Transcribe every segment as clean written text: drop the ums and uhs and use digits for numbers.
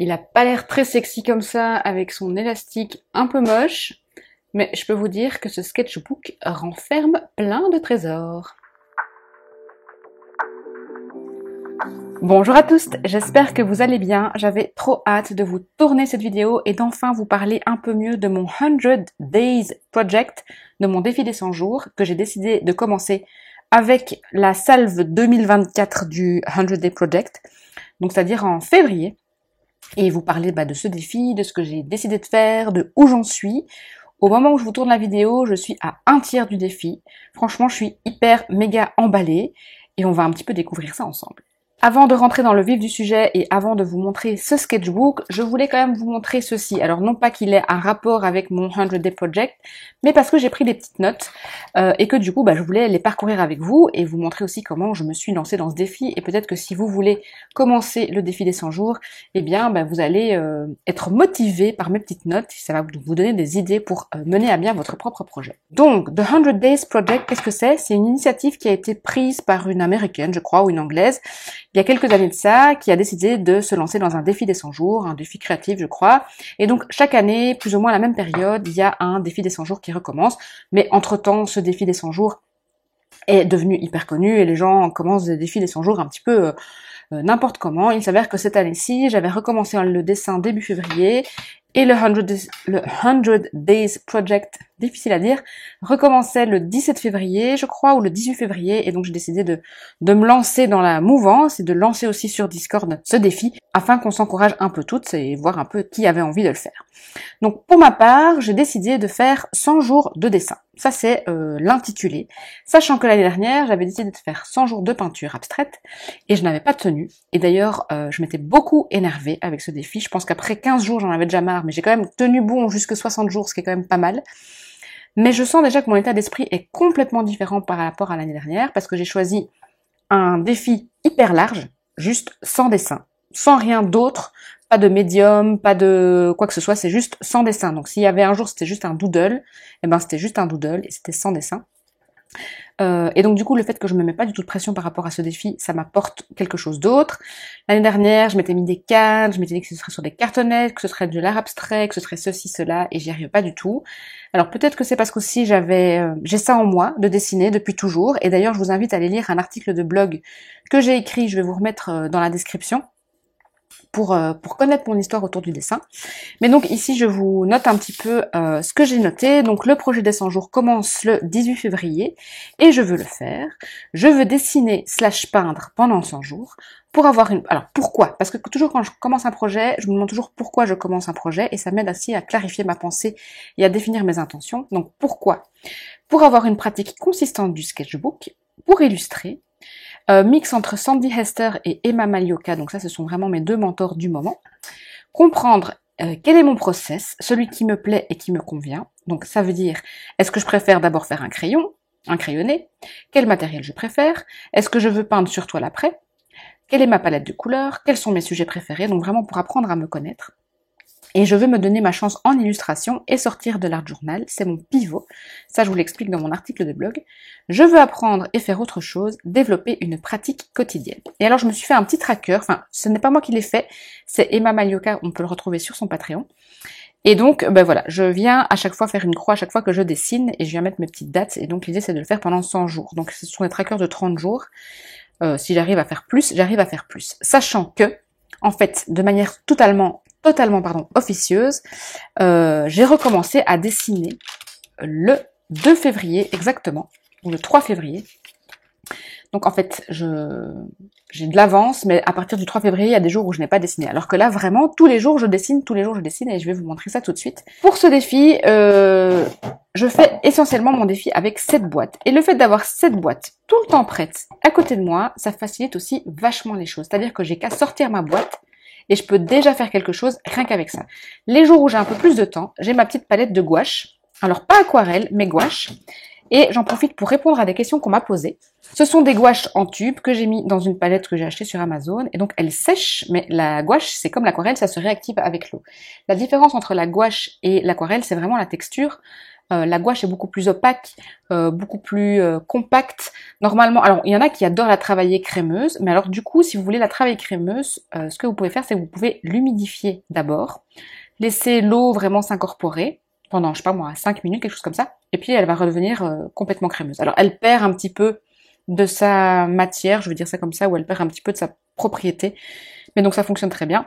Il a pas l'air très sexy comme ça, avec son élastique un peu moche, mais je peux vous dire que ce sketchbook renferme plein de trésors. Bonjour à tous, j'espère que vous allez bien. J'avais trop hâte de vous tourner cette vidéo et d'enfin vous parler un peu mieux de mon 100 Days Project, de mon défi des 100 jours, que j'ai décidé de commencer avec la salve 2024 du 100 Day Project, donc c'est-à-dire en février, et vous parler de ce défi, de ce que j'ai décidé de faire, de où j'en suis. Au moment où je vous tourne la vidéo, je suis à un tiers du défi. Franchement, je suis hyper méga emballée et on va un petit peu découvrir ça ensemble. Avant de rentrer dans le vif du sujet et avant de vous montrer ce sketchbook, je voulais quand même vous montrer ceci. Alors non pas qu'il ait un rapport avec mon 100 Day Project, mais parce que j'ai pris des petites notes et que du coup je voulais les parcourir avec vous et vous montrer aussi comment je me suis lancée dans ce défi. Et peut-être que si vous voulez commencer le défi des 100 jours, eh bien vous allez être motivé par mes petites notes. Ça va vous donner des idées pour mener à bien votre propre projet. Donc, The 100 Days Project, qu'est-ce que c'est? C'est une initiative qui a été prise par une américaine, je crois, ou une anglaise, il y a quelques années de ça, qui a décidé de se lancer dans un défi des 100 jours, un défi créatif, je crois. Et donc, chaque année, plus ou moins à la même période, il y a un défi des 100 jours qui recommence. Mais entre-temps, ce défi des 100 jours est devenu hyper connu et les gens commencent des défis des 100 jours un petit peu n'importe comment. Il s'avère que cette année-ci, j'avais recommencé le dessin début février et le 100 Days Project, difficile à dire, recommençait le 17 février, je crois, ou le 18 février, et donc j'ai décidé de me lancer dans la mouvance et de lancer aussi sur Discord ce défi, afin qu'on s'encourage un peu toutes et voir un peu qui avait envie de le faire. Donc pour ma part, j'ai décidé de faire 100 jours de dessin. Ça c'est l'intitulé, sachant que l'année dernière, j'avais décidé de faire 100 jours de peinture abstraite, et je n'avais pas tenu. Et d'ailleurs, je m'étais beaucoup énervée avec ce défi. Je pense qu'après 15 jours, j'en avais déjà marre, mais j'ai quand même tenu bon jusque 60 jours, ce qui est quand même pas mal. Mais je sens déjà que mon état d'esprit est complètement différent par rapport à l'année dernière, parce que j'ai choisi un défi hyper large, juste sans dessin, sans rien d'autre, pas de médium, pas de quoi que ce soit, c'est juste sans dessin. Donc s'il y avait un jour c'était juste un doodle, et ben c'était juste un doodle et c'était sans dessin. Et donc du coup le fait que je me mets pas du tout de pression par rapport à ce défi, ça m'apporte quelque chose d'autre. L'année dernière je m'étais mis des cadres, je m'étais dit que ce serait sur des cartonnettes, que ce serait de l'art abstrait, que ce serait ceci, cela, et j'y arrive pas du tout. Alors peut-être que c'est parce qu'aussi j'ai ça en moi de dessiner depuis toujours, et d'ailleurs je vous invite à aller lire un article de blog que j'ai écrit, je vais vous remettre dans la description, pour connaître mon histoire autour du dessin. Mais donc ici je vous note un petit peu ce que j'ai noté. Donc le projet des 100 jours commence le 18 février et je veux le faire. Je veux dessiner / peindre pendant 100 jours pour avoir une... Alors pourquoi? Parce que toujours quand je commence un projet, je me demande toujours pourquoi je commence un projet et ça m'aide aussi à clarifier ma pensée et à définir mes intentions. Donc pourquoi? Pour avoir une pratique consistante du sketchbook, pour illustrer, mix entre Sandy Hester et Emma Malioka, donc ça ce sont vraiment mes deux mentors du moment. Comprendre quel est mon process, celui qui me plaît et qui me convient. Donc ça veut dire, est-ce que je préfère d'abord faire un crayon, un crayonné? Quel matériel je préfère? Est-ce que je veux peindre sur toile après? Quelle est ma palette de couleurs? Quels sont mes sujets préférés? Donc vraiment pour apprendre à me connaître. Et je veux me donner ma chance en illustration et sortir de l'art journal, c'est mon pivot. Ça, je vous l'explique dans mon article de blog. Je veux apprendre et faire autre chose, développer une pratique quotidienne. Et alors, je me suis fait un petit tracker, enfin, ce n'est pas moi qui l'ai fait, c'est Emma Malioka, on peut le retrouver sur son Patreon. Et donc, voilà, je viens à chaque fois faire une croix à chaque fois que je dessine et je viens mettre mes petites dates. Et donc, l'idée, c'est de le faire pendant 100 jours. Donc, ce sont des trackers de 30 jours. Si j'arrive à faire plus, j'arrive à faire plus. Sachant que, en fait, de manière totalement officieuse, j'ai recommencé à dessiner le 2 février exactement, ou le 3 février. Donc en fait, j'ai de l'avance, mais à partir du 3 février, il y a des jours où je n'ai pas dessiné. Alors que là, vraiment, tous les jours je dessine, et je vais vous montrer ça tout de suite. Pour ce défi, je fais essentiellement mon défi avec cette boîte. Et le fait d'avoir cette boîte tout le temps prête à côté de moi, ça facilite aussi vachement les choses. C'est-à-dire que j'ai qu'à sortir ma boîte, et je peux déjà faire quelque chose rien qu'avec ça. Les jours où j'ai un peu plus de temps, j'ai ma petite palette de gouache. Alors pas aquarelle, mais gouache. Et j'en profite pour répondre à des questions qu'on m'a posées. Ce sont des gouaches en tube que j'ai mis dans une palette que j'ai achetée sur Amazon. Et donc elles sèchent, mais la gouache, c'est comme l'aquarelle, ça se réactive avec l'eau. La différence entre la gouache et l'aquarelle, c'est vraiment la texture. La gouache est beaucoup plus opaque, beaucoup plus compacte. Normalement, alors il y en a qui adorent la travailler crémeuse, mais alors du coup, si vous voulez la travailler crémeuse, ce que vous pouvez faire, c'est que vous pouvez l'humidifier d'abord, laisser l'eau vraiment s'incorporer pendant, je sais pas moi, 5 minutes, quelque chose comme ça, et puis elle va redevenir complètement crémeuse. Alors elle perd un petit peu de sa matière, je veux dire ça comme ça, ou elle perd un petit peu de sa propriété, mais donc ça fonctionne très bien.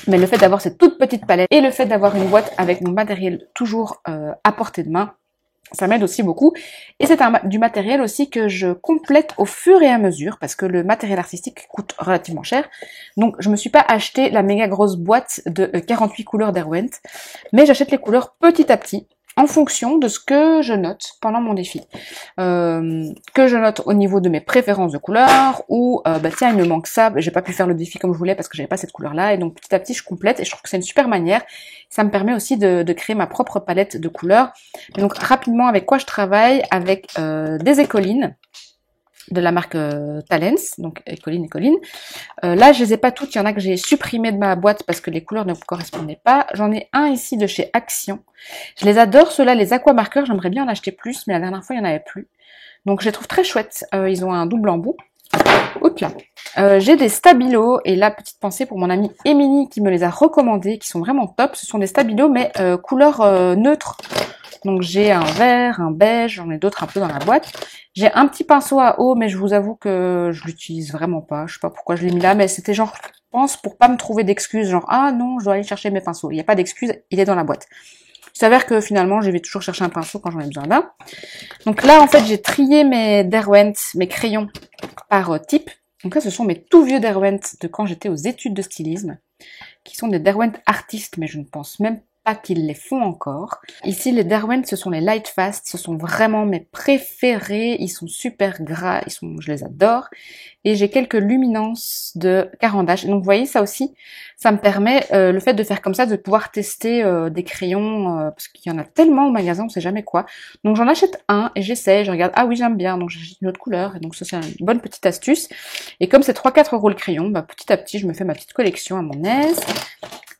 Mais le fait d'avoir cette toute petite palette et le fait d'avoir une boîte avec mon matériel toujours à portée de main, ça m'aide aussi beaucoup. Et c'est du matériel aussi que je complète au fur et à mesure parce que le matériel artistique coûte relativement cher. Donc je me suis pas acheté la méga grosse boîte de 48 couleurs Derwent, mais j'achète les couleurs petit à petit en fonction de ce que je note pendant mon défi. Que je note au niveau de mes préférences de couleurs, ou bah tiens, il me manque ça, j'ai pas pu faire le défi comme je voulais parce que j'avais pas cette couleur-là, et donc petit à petit je complète, et je trouve que c'est une super manière. Ça me permet aussi de créer ma propre palette de couleurs. Et donc rapidement, avec quoi je travaille? Avec des écolines de la marque Talens, donc Écoline. Là, je les ai pas toutes, il y en a que j'ai supprimé de ma boîte parce que les couleurs ne me correspondaient pas. J'en ai un ici de chez Action. Je les adore, ceux-là, les aquamarqueurs, j'aimerais bien en acheter plus, mais la dernière fois, il n'y en avait plus. Donc, je les trouve très chouettes. Ils ont un double embout. Oups là. J'ai des stabilos, et là, petite pensée pour mon amie Émilie qui me les a recommandés, qui sont vraiment top. Ce sont des stabilos, mais couleur neutre. Donc j'ai un vert, un beige, j'en ai d'autres un peu dans la boîte. J'ai un petit pinceau à eau, mais je vous avoue que je l'utilise vraiment pas. Je sais pas pourquoi je l'ai mis là, mais c'était genre, je pense, pour pas me trouver d'excuses, genre ah non, je dois aller chercher mes pinceaux. Il n'y a pas d'excuse, il est dans la boîte. Il s'avère que finalement, je vais toujours chercher un pinceau quand j'en ai besoin d'un. Donc là, en fait, j'ai trié mes Derwent, mes crayons par type. Donc là, ce sont mes tout vieux Derwent de quand j'étais aux études de stylisme, qui sont des Derwent artistes, mais je ne pense même pas qu'ils les font encore. Ici, les Derwent, ce sont les Light Fast, ce sont vraiment mes préférés, ils sont super gras, je les adore. Et j'ai quelques luminances de Caran d'Ache. Donc vous voyez, ça aussi, ça me permet, le fait de faire comme ça, de pouvoir tester des crayons, parce qu'il y en a tellement au magasin, on sait jamais quoi. Donc j'en achète un et j'essaie, je regarde, ah oui j'aime bien, donc j'achète une autre couleur, et donc ça c'est une bonne petite astuce. Et comme c'est 3-4 € le crayon, bah, petit à petit je me fais ma petite collection à mon aise.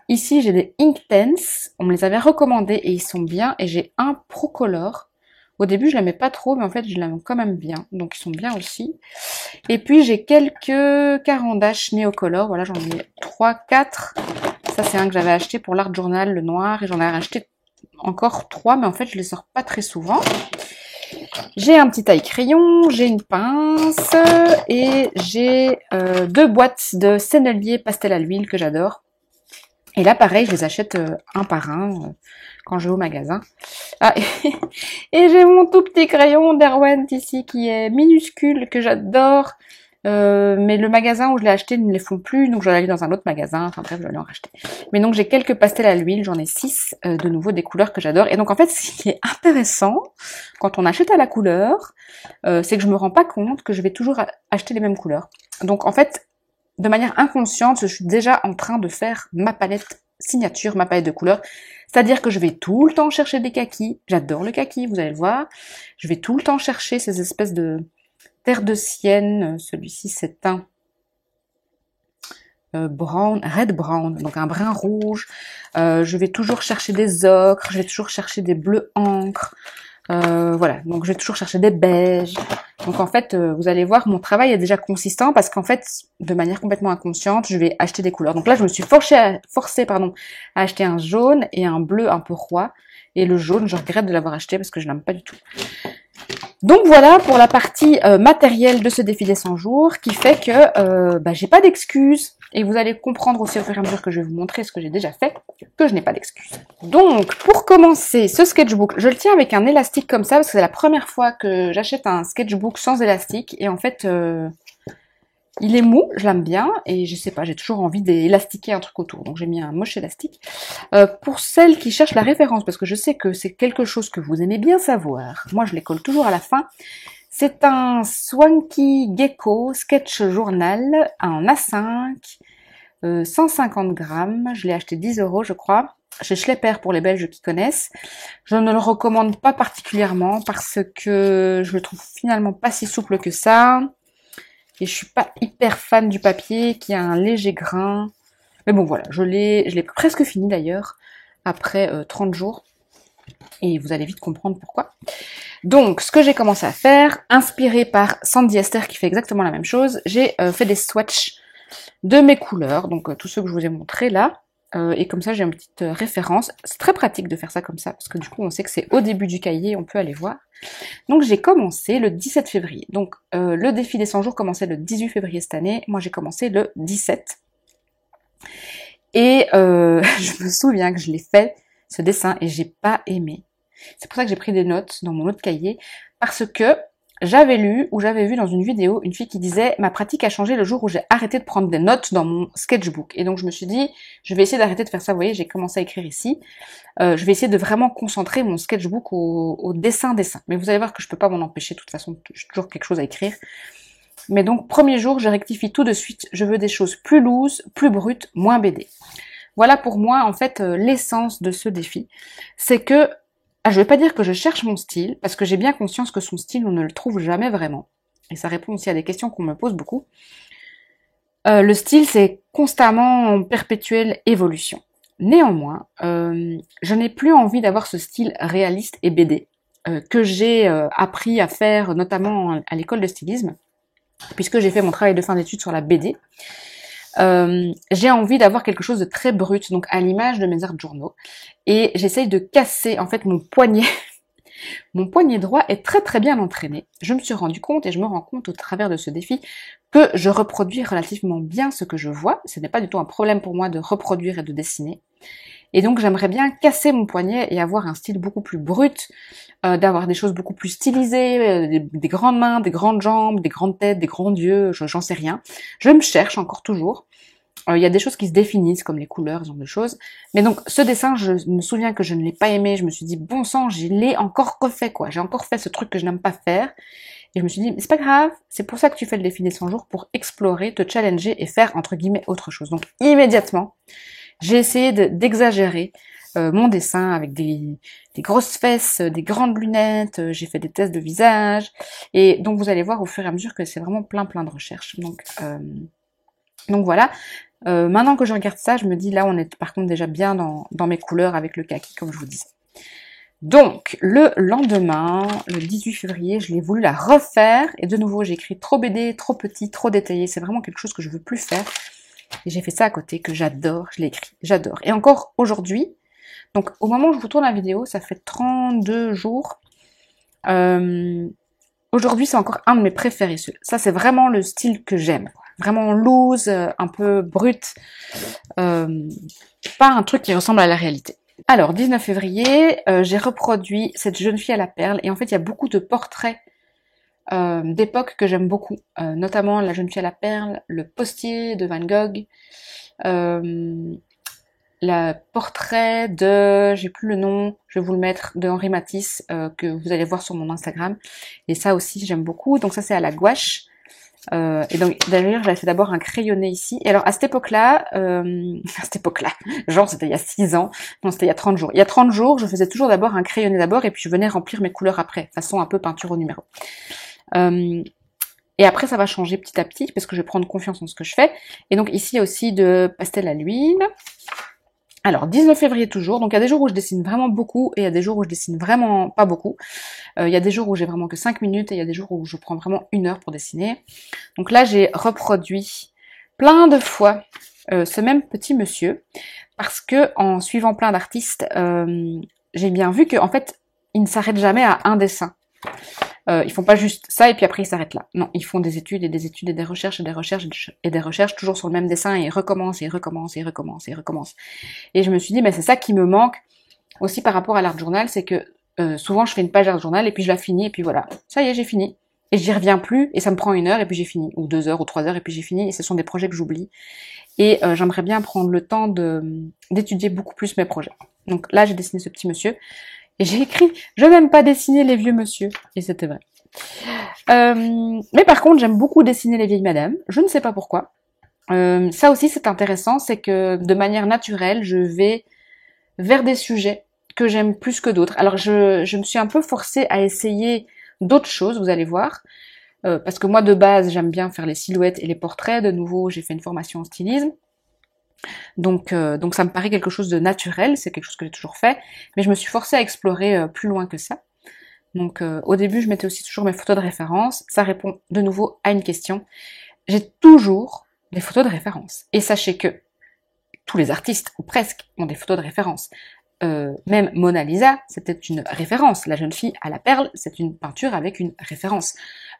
Ici, j'ai des Inktense, on me les avait recommandés et ils sont bien, et j'ai un Procolor. Au début, je l'aimais pas trop, mais en fait, je l'aime quand même bien, donc ils sont bien aussi. Et puis, j'ai quelques Caran d'Ache Neocolor, voilà, j'en ai 3-4. Ça, c'est un que j'avais acheté pour l'Art Journal, le noir, et j'en ai acheté encore 3, mais en fait, je les sors pas très souvent. J'ai un petit taille-crayon, j'ai une pince, et j'ai 2 boîtes de sennelier pastel à l'huile que j'adore. Et là, pareil, je les achète un par un quand je vais au magasin. Ah, et j'ai mon tout petit crayon Derwent ici qui est minuscule, que j'adore. Mais le magasin où je l'ai acheté ne les font plus, donc je vais aller dans un autre magasin. Enfin bref, je vais aller en racheter. Mais donc j'ai quelques pastels à l'huile, j'en ai 6 de nouveau, des couleurs que j'adore. Et donc en fait, ce qui est intéressant quand on achète à la couleur, c'est que je me rends pas compte que je vais toujours acheter les mêmes couleurs. Donc en fait, de manière inconsciente, je suis déjà en train de faire ma palette signature, ma palette de couleurs. C'est-à-dire que je vais tout le temps chercher des kakis. J'adore le kaki, vous allez le voir. Je vais tout le temps chercher ces espèces de terre de sienne. Celui-ci, c'est un brown, red brown, donc un brun rouge. Je vais toujours chercher des ocres. Je vais toujours chercher des bleus encre. Voilà, donc je vais toujours chercher des beiges. Donc en fait, vous allez voir, mon travail est déjà consistant parce qu'en fait, de manière complètement inconsciente, je vais acheter des couleurs. Donc là, je me suis forcée à acheter un jaune et un bleu un peu roi. Et le jaune, je regrette de l'avoir acheté parce que je l'aime pas du tout. Donc voilà pour la partie matérielle de ce défi des 100 jours qui fait que j'ai pas d'excuses. Et vous allez comprendre aussi au fur et à mesure que je vais vous montrer ce que j'ai déjà fait, que je n'ai pas d'excuses. Donc, pour commencer ce sketchbook, je le tiens avec un élastique comme ça, parce que c'est la première fois que j'achète un sketchbook sans élastique. Et en fait, il est mou, je l'aime bien, et je sais pas, j'ai toujours envie d'élastiquer un truc autour. Donc j'ai mis un moche élastique. Pour celles qui cherchent la référence, parce que je sais que c'est quelque chose que vous aimez bien savoir, moi je les colle toujours à la fin. C'est un Swanky Gecko Sketch Journal en A5, 150 grammes. Je l'ai acheté 10 € je crois, chez Schlepper pour les Belges qui connaissent. Je ne le recommande pas particulièrement parce que je le trouve finalement pas si souple que ça. Et je suis pas hyper fan du papier qui a un léger grain. Mais bon voilà, je l'ai presque fini d'ailleurs, après 30 jours. Et vous allez vite comprendre pourquoi. Donc, ce que j'ai commencé à faire, inspiré par Sandy Esther qui fait exactement la même chose, j'ai fait des swatchs de mes couleurs, donc tous ceux que je vous ai montrés là. Et comme ça, j'ai une petite référence. C'est très pratique de faire ça comme ça, parce que du coup, on sait que c'est au début du cahier, on peut aller voir. Donc, j'ai commencé le 17 février. Donc, le défi des 100 jours commençait le 18 février cette année. Moi, j'ai commencé le 17. Et je me souviens que je l'ai fait, ce dessin, et j'ai pas aimé. C'est pour ça que j'ai pris des notes dans mon autre cahier, parce que j'avais lu ou j'avais vu dans une vidéo une fille qui disait « Ma pratique a changé le jour où j'ai arrêté de prendre des notes dans mon sketchbook. » Et donc je me suis dit, je vais essayer d'arrêter de faire ça. Vous voyez, j'ai commencé à écrire ici. Je vais essayer de vraiment concentrer mon sketchbook au dessin. Mais vous allez voir que je peux pas m'en empêcher. De toute façon, j'ai toujours quelque chose à écrire. Mais donc, premier jour, je rectifie tout de suite. Je veux des choses plus loose, plus brutes, moins BD. Voilà pour moi, en fait, l'essence de ce défi. C'est que je vais pas dire que je cherche mon style, parce que j'ai bien conscience que son style, on ne le trouve jamais vraiment. Et ça répond aussi à des questions qu'on me pose beaucoup. Le style, c'est constamment en perpétuelle évolution. Néanmoins, je n'ai plus envie d'avoir ce style réaliste et BD que j'ai appris à faire, notamment à l'école de stylisme, puisque j'ai fait mon travail de fin d'études sur la BD. J'ai envie d'avoir quelque chose de très brut, donc à l'image de mes art journaux. Et j'essaye de casser, en fait, mon poignet. Mon poignet droit est très très bien entraîné. Je me suis rendu compte, et je me rends compte au travers de ce défi, que je reproduis relativement bien ce que je vois. Ce n'est pas du tout un problème pour moi de reproduire et de dessiner. Et donc j'aimerais bien casser mon poignet et avoir un style beaucoup plus brut, d'avoir des choses beaucoup plus stylisées, des grandes mains, des grandes jambes, des grandes têtes, des grands yeux, j'en sais rien. Je me cherche encore toujours. Il y a des choses qui se définissent, comme les couleurs, ce genre de choses. Mais donc, ce dessin, je me souviens que je ne l'ai pas aimé. Je me suis dit, bon sang, je l'ai encore refait, quoi. J'ai encore fait ce truc que je n'aime pas faire. Et je me suis dit, mais c'est pas grave, c'est pour ça que tu fais le défi des 100 jours, pour explorer, te challenger et faire, entre guillemets, autre chose. Donc, immédiatement, j'ai essayé d'exagérer mon dessin avec des grosses fesses, des grandes lunettes, j'ai fait des tests de visage. Et donc, vous allez voir au fur et à mesure que c'est vraiment plein de recherches. Donc voilà. Maintenant que je regarde ça, je me dis là on est par contre déjà bien dans mes couleurs avec le kaki comme je vous disais. Donc le lendemain, le 18 février, je l'ai voulu la refaire et de nouveau j'ai écrit trop BD, trop petit, trop détaillé. C'est vraiment quelque chose que je veux plus faire. Et j'ai fait ça à côté que j'adore, je l'ai écrit, j'adore. Et encore aujourd'hui, donc au moment où je vous tourne la vidéo, ça fait 32 jours. Aujourd'hui c'est encore un de mes préférés. Ça c'est vraiment le style que j'aime. Vraiment loose, un peu brut, pas un truc qui ressemble à la réalité. Alors, 19 février, j'ai reproduit cette jeune fille à la perle, et en fait, il y a beaucoup de portraits d'époque que j'aime beaucoup, notamment la jeune fille à la perle, le postier de Van Gogh, le portrait de, j'ai plus le nom, je vais vous le mettre, de Henri Matisse, que vous allez voir sur mon Instagram, et ça aussi, j'aime beaucoup. Donc ça, c'est à la gouache. Et donc d'ailleurs j'avais fait d'abord un crayonné ici. Et alors à cette époque-là, genre c'était il y a 6 ans, non c'était il y a 30 jours. Il y a 30 jours, je faisais toujours d'abord un crayonné d'abord et puis je venais remplir mes couleurs après, façon un peu peinture au numéro. Et après ça va changer petit à petit parce que je vais prendre confiance en ce que je fais. Et donc ici il y a aussi de pastel à l'huile. Alors, 19 février toujours, donc il y a des jours où je dessine vraiment beaucoup et il y a des jours où je dessine vraiment pas beaucoup. Il y a des jours où j'ai vraiment que 5 minutes et il y a des jours où je prends vraiment 1 heure pour dessiner. Donc là, j'ai reproduit plein de fois ce même petit monsieur parce que en suivant plein d'artistes, j'ai bien vu qu'en fait, ils ne s'arrêtent jamais à un dessin. Ils font pas juste ça et puis après ils s'arrêtent là. Non, ils font des études et des études et des recherches et des recherches et des recherches toujours sur le même dessin et ils recommencent et ils recommencent et ils recommencent et ils recommencent. Et je me suis dit, mais c'est ça qui me manque aussi par rapport à l'art journal, c'est que souvent je fais une page art journal et puis je la finis et puis voilà, ça y est, j'ai fini. Et j'y reviens plus et ça me prend 1 heure et puis j'ai fini, ou 2 heures ou 3 heures et puis j'ai fini et ce sont des projets que j'oublie. Et j'aimerais bien prendre le temps d'étudier beaucoup plus mes projets. Donc là j'ai dessiné ce petit monsieur. Et j'ai écrit « Je n'aime pas dessiner les vieux monsieur ». Et c'était vrai. Mais par contre, j'aime beaucoup dessiner les vieilles madames. Je ne sais pas pourquoi. Ça aussi, c'est intéressant. C'est que de manière naturelle, je vais vers des sujets que j'aime plus que d'autres. Alors, je me suis un peu forcée à essayer d'autres choses, vous allez voir. Parce que moi, de base, j'aime bien faire les silhouettes et les portraits. De nouveau, j'ai fait une formation en stylisme. Donc ça me paraît quelque chose de naturel, c'est quelque chose que j'ai toujours fait, mais je me suis forcée à explorer plus loin que ça. Donc au début, je mettais aussi toujours mes photos de référence. Ça répond de nouveau à une question. J'ai toujours des photos de référence. Et sachez que tous les artistes, ou presque, ont des photos de référence. Même Mona Lisa, c'était une référence. La jeune fille à la perle, c'est une peinture avec une référence.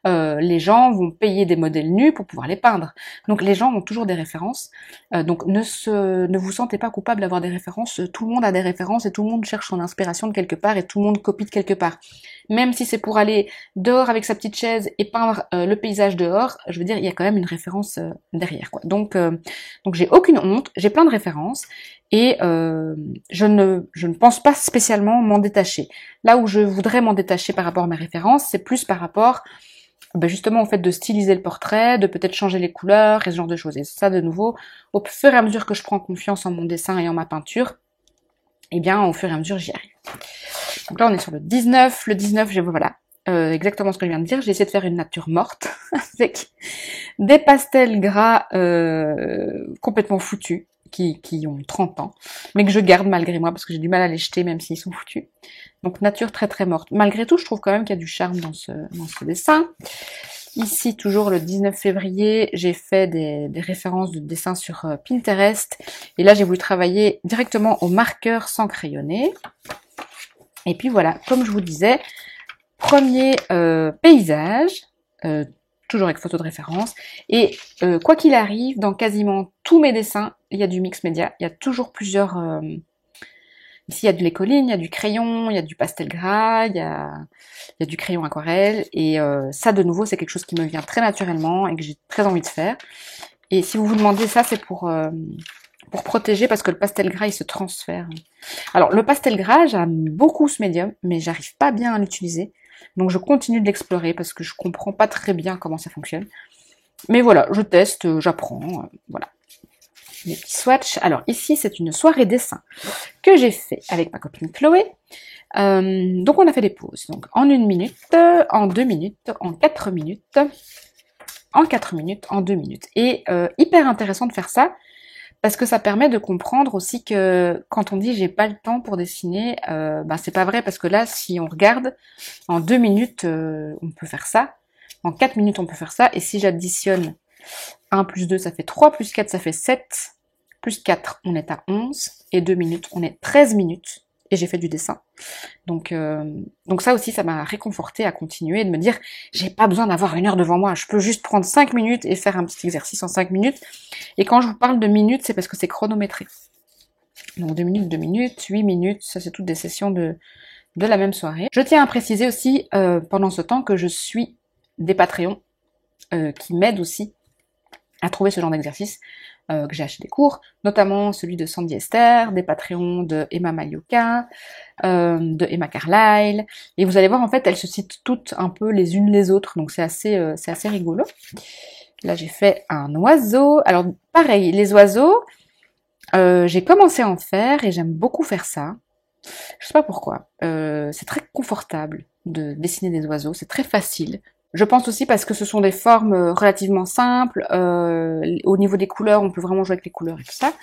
Les gens vont payer des modèles nus pour pouvoir les peindre. Donc les gens ont toujours des références. Donc ne vous sentez pas coupable d'avoir des références. Tout le monde a des références et tout le monde cherche son inspiration de quelque part et tout le monde copie de quelque part. Même si c'est pour aller dehors avec sa petite chaise et peindre le paysage dehors, je veux dire, il y a quand même une référence derrière, quoi. Donc j'ai aucune honte, j'ai plein de références et je ne pense pas spécialement m'en détacher. Là où je voudrais m'en détacher par rapport à mes références, c'est plus par rapport justement au fait de styliser le portrait, de peut-être changer les couleurs et ce genre de choses. Et ça, de nouveau, au fur et à mesure que je prends confiance en mon dessin et en ma peinture, eh bien, au fur et à mesure, j'y arrive. Donc là, on est sur le 19. Le 19, voilà, exactement ce que je viens de dire. J'ai essayé de faire une nature morte avec des pastels gras complètement foutus, qui ont 30 ans, mais que je garde malgré moi, parce que j'ai du mal à les jeter, même s'ils sont foutus. Donc nature très très morte. Malgré tout, je trouve quand même qu'il y a du charme dans ce dessin. Ici, toujours le 19 février, j'ai fait des références de dessins sur Pinterest. Et là, j'ai voulu travailler directement au marqueur sans crayonner. Et puis voilà, comme je vous disais, premier paysage, toujours avec photo de référence. Et quoi qu'il arrive, dans quasiment tous mes dessins, il y a du mix média. Il y a toujours plusieurs... ici, il y a de l'écoline, il y a du crayon, il y a du pastel gras, il y a du crayon aquarelle. Et ça, de nouveau, c'est quelque chose qui me vient très naturellement et que j'ai très envie de faire. Et si vous vous demandez ça, c'est pour protéger, parce que le pastel gras, il se transfère. Alors, le pastel gras, j'aime beaucoup ce médium, mais j'arrive pas bien à l'utiliser. Donc, je continue de l'explorer parce que je comprends pas très bien comment ça fonctionne. Mais voilà, je teste, j'apprends, voilà. Les petits swatchs. Alors, ici, c'est une soirée dessin que j'ai fait avec ma copine Chloé. Donc, on a fait des pauses. Donc, en 1 minute, en 2 minutes, en 4 minutes, en 4 minutes, en 2 minutes. Et hyper intéressant de faire ça, parce que ça permet de comprendre aussi que quand on dit j'ai pas le temps pour dessiner, c'est pas vrai, parce que là, si on regarde, en 2 minutes, on peut faire ça. En 4 minutes, on peut faire ça. Et si j'additionne 1 plus 2, ça fait 3, plus 4, ça fait 7, plus 4, on est à 11, et 2 minutes, on est 13 minutes. Et j'ai fait du dessin. Donc ça aussi, ça m'a réconfortée à continuer, de me dire, j'ai pas besoin d'avoir 1 heure devant moi, je peux juste prendre 5 minutes et faire un petit exercice en 5 minutes. Et quand je vous parle de minutes, c'est parce que c'est chronométré. Donc 2 minutes, 2 minutes, 8 minutes, ça c'est toutes des sessions de la même soirée. Je tiens à préciser aussi, pendant ce temps, que je suis des Patreons qui m'aident aussi à trouver ce genre d'exercice, que j'ai acheté des cours, notamment celui de Sandy Esther, des Patreons de Emma Malioka, de Emma Carlyle, et vous allez voir, en fait, elles se citent toutes un peu les unes les autres, donc c'est assez rigolo. Là, j'ai fait un oiseau. Alors, pareil, les oiseaux, j'ai commencé à en faire, et j'aime beaucoup faire ça. Je sais pas pourquoi. C'est très confortable de dessiner des oiseaux, c'est très facile. Je pense aussi parce que ce sont des formes relativement simples, au niveau des couleurs, on peut vraiment jouer avec les couleurs et tout ça.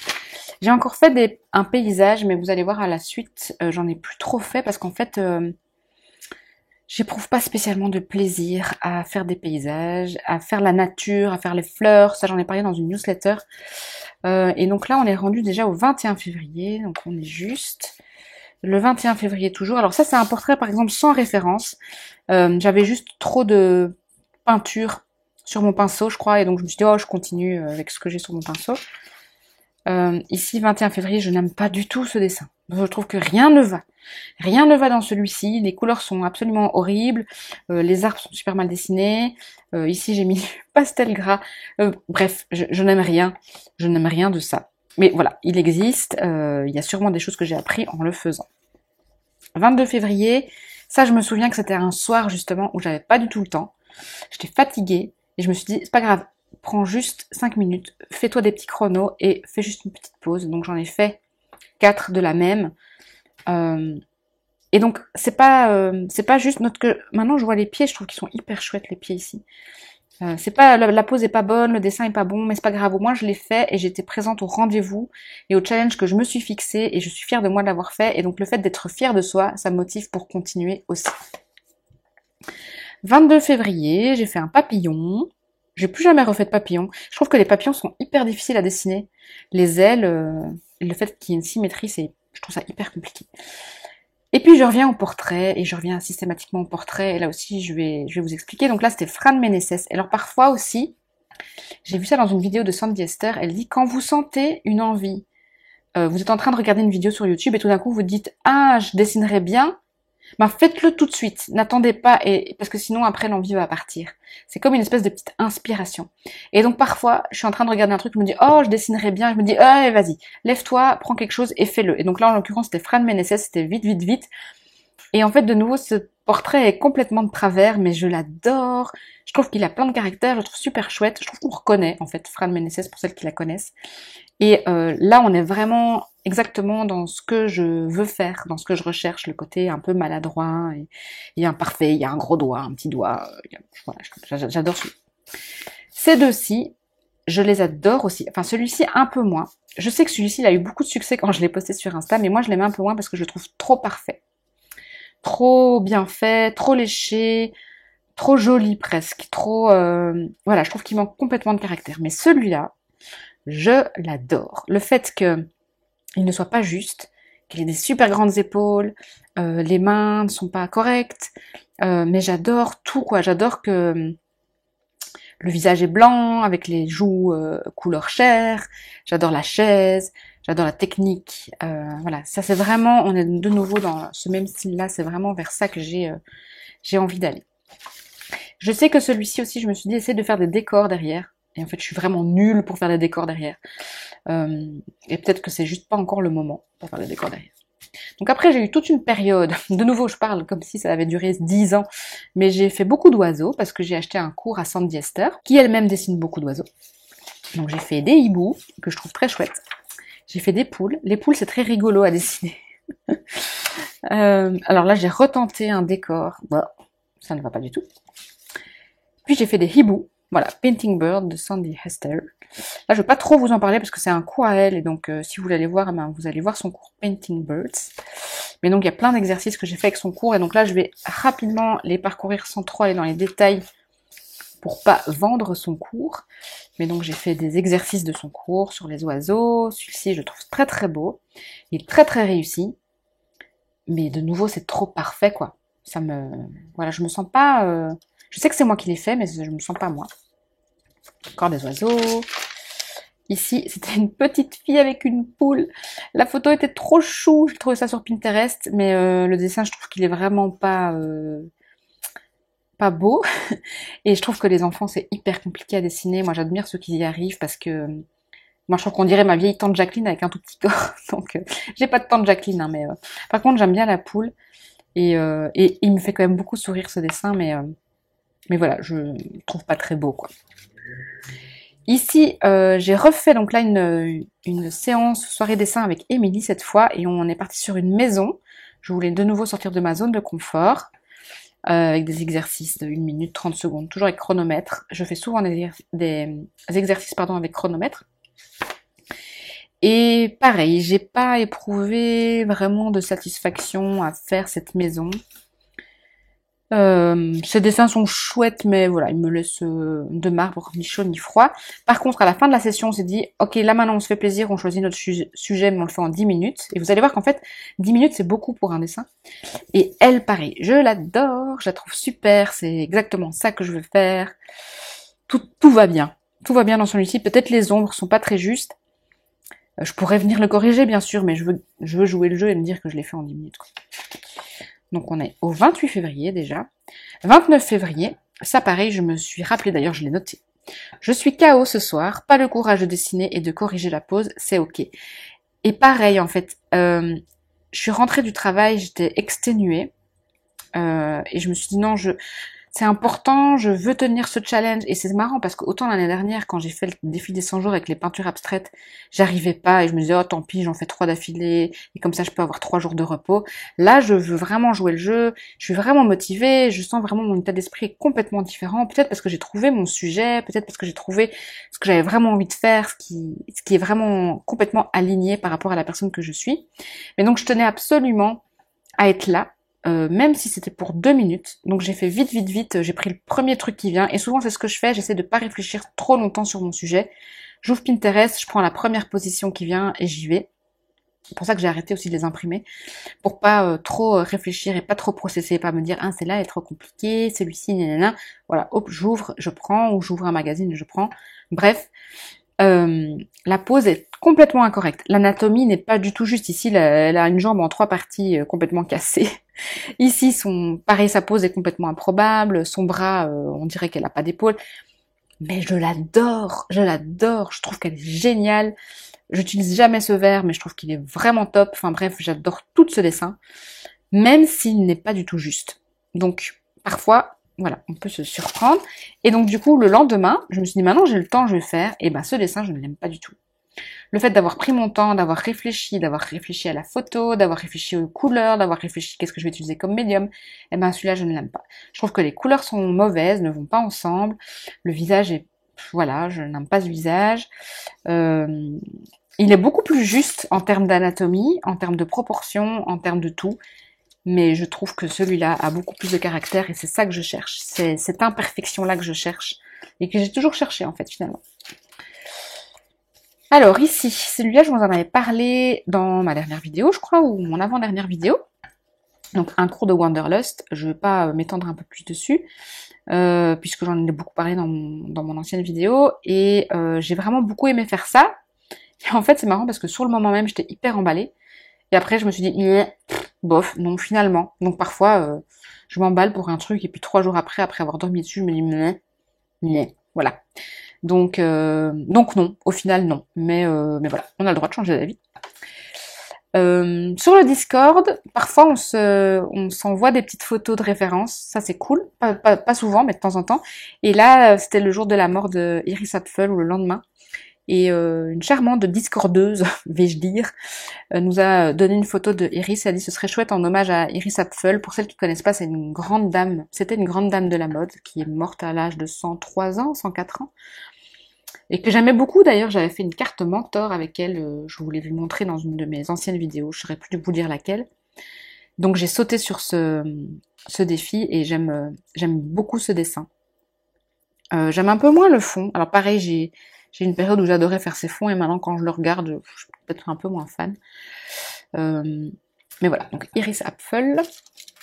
J'ai encore fait un paysage, mais vous allez voir à la suite, j'en ai plus trop fait parce qu'en fait, j'éprouve pas spécialement de plaisir à faire des paysages, à faire la nature, à faire les fleurs, ça j'en ai parlé dans une newsletter. Et donc là, on est rendu déjà au 21 février, donc on est juste... Le 21 février toujours. Alors ça, c'est un portrait, par exemple, sans référence. J'avais juste trop de peinture sur mon pinceau, je crois, et donc je me suis dit, oh, je continue avec ce que j'ai sur mon pinceau. Ici, 21 février, je n'aime pas du tout ce dessin. Je trouve que rien ne va. Rien ne va dans celui-ci. Les couleurs sont absolument horribles. Les arbres sont super mal dessinés. Ici, j'ai mis du pastel gras. Bref, je n'aime rien. Je n'aime rien de ça. Mais voilà, il existe, il y a sûrement des choses que j'ai appris en le faisant. 22 février, ça je me souviens que c'était un soir justement où j'avais pas du tout le temps. J'étais fatiguée et je me suis dit, c'est pas grave, prends juste 5 minutes, fais-toi des petits chronos et fais juste une petite pause. Donc j'en ai fait 4 de la même. Et donc c'est pas juste que maintenant je vois les pieds, je trouve qu'ils sont hyper chouettes les pieds ici. C'est pas la pose est pas bonne, le dessin est pas bon, mais c'est pas grave. Au moins je l'ai fait et j'étais présente au rendez-vous et au challenge que je me suis fixé et je suis fière de moi de l'avoir fait. Et donc le fait d'être fière de soi, ça me motive pour continuer aussi. 22 février, j'ai fait un papillon. J'ai plus jamais refait de papillon. Je trouve que les papillons sont hyper difficiles à dessiner. Les ailes, le fait qu'il y ait une symétrie, je trouve ça hyper compliqué. Et puis je reviens au portrait, et je reviens systématiquement au portrait, et là aussi je vais vous expliquer. Donc là c'était Fran Meneses. Et alors parfois aussi, j'ai vu ça dans une vidéo de Sandy Esther, elle dit quand vous sentez une envie, vous êtes en train de regarder une vidéo sur YouTube et tout d'un coup vous dites ah je dessinerais bien, ben faites-le tout de suite, n'attendez pas, et parce que sinon après l'envie va partir. C'est comme une espèce de petite inspiration. Et donc parfois, je suis en train de regarder un truc, je me dis oh je dessinerais bien, je me dis ah vas-y, lève-toi, prends quelque chose et fais-le. Et donc là en l'occurrence c'était Fran Meneses, c'était vite vite vite. Et en fait de nouveau ce portrait est complètement de travers, mais je l'adore. Je trouve qu'il a plein de caractères, je le trouve super chouette. Je trouve qu'on reconnaît en fait Fran Meneses pour celles qui la connaissent. Et là, on est vraiment exactement dans ce que je veux faire, dans ce que je recherche, le côté un peu maladroit et imparfait. Il y a un gros doigt, un petit doigt. Voilà, j'adore celui-là. Ces deux-ci, je les adore aussi. Enfin, celui-ci un peu moins. Je sais que celui-ci, il a eu beaucoup de succès quand je l'ai posté sur Insta, mais moi, je l'aime un peu moins parce que je le trouve trop parfait. Trop bien fait, trop léché, trop joli presque. Trop... voilà, je trouve qu'il manque complètement de caractère. Mais celui-là, je l'adore. Le fait qu'il ne soit pas juste, qu'il ait des super grandes épaules, les mains ne sont pas correctes, mais j'adore tout quoi. J'adore que le visage est blanc avec les joues couleur chair. J'adore la chaise, j'adore la technique. Voilà, ça c'est vraiment, on est de nouveau dans ce même style-là. C'est vraiment vers ça que j'ai envie d'aller. Je sais que celui-ci aussi, je me suis dit, essayer de faire des décors derrière. Et en fait, je suis vraiment nulle pour faire des décors derrière. Et peut-être que c'est juste pas encore le moment pour faire des décors derrière. Donc après, j'ai eu toute une période. De nouveau, je parle comme si ça avait duré 10 ans. Mais j'ai fait beaucoup d'oiseaux parce que j'ai acheté un cours à Sandy Esther, qui elle-même dessine beaucoup d'oiseaux. Donc j'ai fait des hiboux, que je trouve très chouettes. J'ai fait des poules. Les poules, c'est très rigolo à dessiner. Alors là, j'ai retenté un décor. Bon, ça ne va pas du tout. Puis j'ai fait des hiboux. Voilà, Painting Bird de Sandy Esther. Là, je vais pas trop vous en parler parce que c'est un cours à elle, et donc si vous voulez aller voir, vous allez voir son cours Painting Birds. Mais donc il y a plein d'exercices que j'ai fait avec son cours, et donc là je vais rapidement les parcourir sans trop aller dans les détails pour pas vendre son cours. Mais donc j'ai fait des exercices de son cours sur les oiseaux. Celui-ci je le trouve très très beau, il est très très réussi. Mais de nouveau c'est trop parfait quoi. Voilà, je me sens pas. Je sais que c'est moi qui l'ai fait, mais je me sens pas moi. Encore des oiseaux. Ici, c'était une petite fille avec une poule. La photo était trop chou. J'ai trouvé ça sur Pinterest, mais le dessin, je trouve qu'il est vraiment pas beau. Et je trouve que les enfants, c'est hyper compliqué à dessiner. Moi, j'admire ceux qui y arrivent parce que moi, je trouve qu'on dirait ma vieille tante Jacqueline avec un tout petit corps. Donc, j'ai pas de tante Jacqueline, hein, mais par contre, j'aime bien la poule. Et il me fait quand même beaucoup sourire ce dessin, mais voilà, je le trouve pas très beau, quoi. Ici, j'ai refait donc là une séance soirée dessin avec Émilie cette fois, et on est parti sur une maison. Je voulais de nouveau sortir de ma zone de confort, avec des exercices de 1 minute 30 secondes, toujours avec chronomètre. Je fais souvent des exercices avec chronomètre. Et pareil, j'ai pas éprouvé vraiment de satisfaction à faire cette maison. Ces dessins sont chouettes, mais voilà, ils me laissent de marbre, ni chaud ni froid. Par contre, à la fin de la session, on s'est dit, ok, là maintenant on se fait plaisir, on choisit notre sujet, mais on le fait en 10 minutes. Et vous allez voir qu'en fait, 10 minutes, c'est beaucoup pour un dessin. Et elle, pareil, je l'adore, je la trouve super, c'est exactement ça que je veux faire. Tout va bien. Tout va bien dans celui-ci. Peut-être les ombres sont pas très justes. Je pourrais venir le corriger, bien sûr, mais je veux jouer le jeu et me dire que je l'ai fait en 10 minutes, quoi. Donc on est au 28 février déjà. 29 février, ça pareil, je me suis rappelé, d'ailleurs je l'ai noté. Je suis KO ce soir, pas le courage de dessiner et de corriger la pose, c'est ok. Et pareil en fait, je suis rentrée du travail, j'étais exténuée, et je me suis dit non, c'est important, je veux tenir ce challenge. Et c'est marrant parce que autant l'année dernière, quand j'ai fait le défi des 100 jours avec les peintures abstraites, j'arrivais pas et je me disais, oh tant pis, j'en fais 3 d'affilée et comme ça je peux avoir 3 jours de repos. Là, je veux vraiment jouer le jeu, je suis vraiment motivée, je sens vraiment mon état d'esprit est complètement différent. Peut-être parce que j'ai trouvé mon sujet, peut-être parce que j'ai trouvé ce que j'avais vraiment envie de faire, ce qui est vraiment complètement aligné par rapport à la personne que je suis. Mais donc je tenais absolument à être là. Même si c'était pour 2 minutes. Donc j'ai fait vite, vite, vite, j'ai pris le premier truc qui vient, et souvent c'est ce que je fais, j'essaie de pas réfléchir trop longtemps sur mon sujet. J'ouvre Pinterest, je prends la première position qui vient et j'y vais. C'est pour ça que j'ai arrêté aussi de les imprimer, pour pas trop réfléchir et pas trop processer, pas me dire ah celle-là est trop compliquée, celui-ci, nanana. Voilà, hop, j'ouvre, je prends, ou j'ouvre un magazine et je prends. Bref, la pose est complètement incorrecte. L'anatomie n'est pas du tout juste. Ici, elle a une jambe en 3 parties complètement cassée. Ici, pareil, sa pose est complètement improbable. Son bras, on dirait qu'elle a pas d'épaule. Mais je l'adore, je trouve qu'elle est géniale. J'utilise jamais ce verre, mais je trouve qu'il est vraiment top. Enfin bref, j'adore tout ce dessin, même s'il n'est pas du tout juste. Donc, parfois, voilà, on peut se surprendre. Et donc, du coup, le lendemain, je me suis dit, maintenant j'ai le temps, je vais faire. Et ben, ce dessin, je ne l'aime pas du tout. Le fait d'avoir pris mon temps, d'avoir réfléchi à la photo, d'avoir réfléchi aux couleurs, d'avoir réfléchi qu'est-ce que je vais utiliser comme médium, et ben celui-là je ne l'aime pas. Je trouve que les couleurs sont mauvaises, ne vont pas ensemble. Le visage est, voilà, je n'aime pas ce visage. Il est beaucoup plus juste en termes d'anatomie, en termes de proportion, en termes de tout. Mais je trouve que celui-là a beaucoup plus de caractère et c'est ça que je cherche. C'est cette imperfection-là que je cherche et que j'ai toujours cherché en fait finalement. Alors ici, celui-là je vous en avais parlé dans ma dernière vidéo, je crois, ou mon avant-dernière vidéo. Donc un cours de Wanderlust, je ne vais pas m'étendre un peu plus dessus, puisque j'en ai beaucoup parlé dans mon ancienne vidéo, et j'ai vraiment beaucoup aimé faire ça. Et en fait c'est marrant parce que sur le moment même j'étais hyper emballée, et après je me suis dit, bof, non finalement. Donc parfois je m'emballe pour un truc, et puis 3 jours après avoir dormi dessus, je me dis, voilà. Donc non, au final non. Mais voilà, on a le droit de changer d'avis. Sur le Discord, parfois on s'envoie des petites photos de référence, ça c'est cool, pas souvent, mais de temps en temps. Et là, c'était le jour de la mort de Iris Apfel, ou le lendemain. Et une charmante discordeuse, vais-je dire, nous a donné une photo de Iris. Elle a dit ce serait chouette en hommage à Iris Apfel. Pour celles qui connaissent pas, c'est une grande dame. C'était une grande dame de la mode qui est morte à l'âge de 103 ans, 104 ans. Et que j'aimais beaucoup d'ailleurs, j'avais fait une carte mentor avec elle, je voulais vous montrer dans une de mes anciennes vidéos, je saurais plus vous dire laquelle. Donc j'ai sauté sur ce défi et j'aime beaucoup ce dessin. J'aime un peu moins le fond, alors pareil j'ai une période où j'adorais faire ces fonds et maintenant quand je le regarde, je suis peut-être un peu moins fan. Mais voilà, donc Iris Apfel.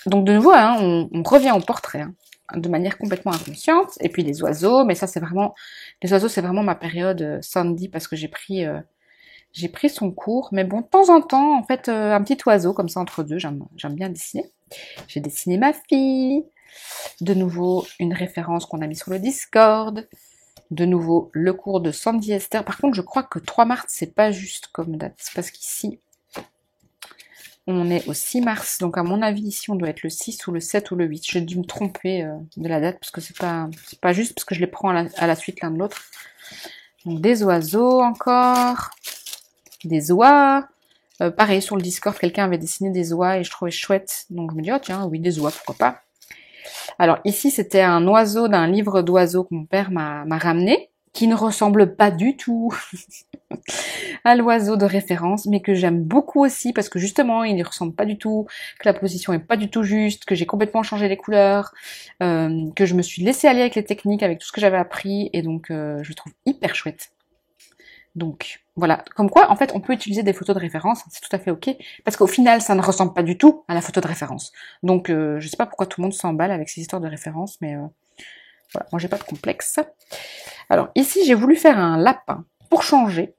Donc de nouveau, hein, on revient au portrait, hein, de manière complètement inconsciente. Et puis les oiseaux, mais ça c'est vraiment... Les oiseaux c'est vraiment ma période Sandy parce que j'ai pris son cours. Mais bon, de temps en temps, en fait, un petit oiseau comme ça entre deux, j'aime bien dessiner. J'ai dessiné ma fille. De nouveau, une référence qu'on a mis sur le Discord. De nouveau, le cours de Sandy Esther. Par contre, je crois que 3 mars, c'est pas juste comme date. C'est parce qu'ici, on est au 6 mars. Donc, à mon avis, ici, on doit être le 6 ou le 7 ou le 8. J'ai dû me tromper de la date parce que c'est pas juste parce que je les prends à la suite l'un de l'autre. Donc, des oiseaux encore. Des oies. Pareil, sur le Discord, quelqu'un avait dessiné des oies et je trouvais chouette. Donc, je me dis, oh tiens, oui, des oies, pourquoi pas. Alors ici, c'était un oiseau d'un livre d'oiseaux que mon père m'a ramené, qui ne ressemble pas du tout à l'oiseau de référence, mais que j'aime beaucoup aussi, parce que justement, il ne ressemble pas du tout, que la position est pas du tout juste, que j'ai complètement changé les couleurs, que je me suis laissée aller avec les techniques, avec tout ce que j'avais appris, et donc je le trouve hyper chouette. Donc voilà, comme quoi en fait on peut utiliser des photos de référence, c'est tout à fait ok, parce qu'au final ça ne ressemble pas du tout à la photo de référence. Donc je sais pas pourquoi tout le monde s'emballe avec ces histoires de référence, mais voilà, moi j'ai pas de complexe. Alors ici j'ai voulu faire un lapin pour changer.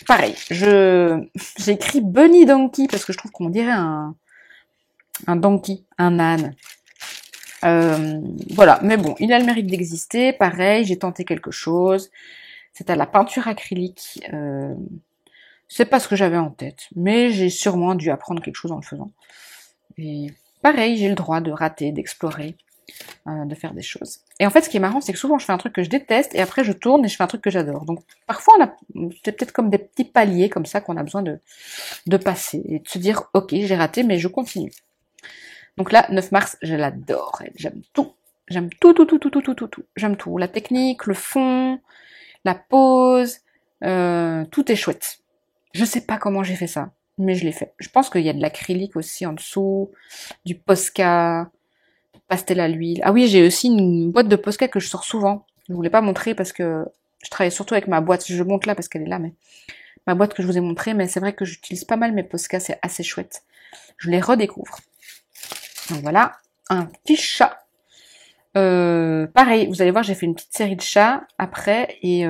Pareil, j'ai écrit Bunny Donkey parce que je trouve qu'on dirait un donkey, un âne. Voilà, mais bon, il a le mérite d'exister. Pareil, j'ai tenté quelque chose. C'est à la peinture acrylique. C'est pas ce que j'avais en tête, mais j'ai sûrement dû apprendre quelque chose en le faisant. Et pareil, j'ai le droit de rater, d'explorer. de faire des choses. Et en fait, ce qui est marrant, c'est que souvent je fais un truc que je déteste et après je tourne et je fais un truc que j'adore. Donc parfois, c'est peut-être comme des petits paliers comme ça qu'on a besoin de passer et de se dire, ok, j'ai raté, mais je continue. Donc là, 9 mars, je l'adore. J'aime tout. J'aime tout, tout, tout, tout, tout, tout, tout, tout. J'aime tout. La technique, le fond, la pose, tout est chouette. Je sais pas comment j'ai fait ça, mais je l'ai fait. Je pense qu'il y a de l'acrylique aussi en dessous, du Posca, pastel à l'huile. Ah oui, j'ai aussi une boîte de Posca que je sors souvent. Je voulais pas montrer parce que je travaille surtout avec ma boîte. Je monte là parce qu'elle est là, mais ma boîte que je vous ai montrée. Mais c'est vrai que j'utilise pas mal mes Posca, c'est assez chouette. Je les redécouvre. Donc voilà, un petit chat. Pareil, vous allez voir, j'ai fait une petite série de chats après et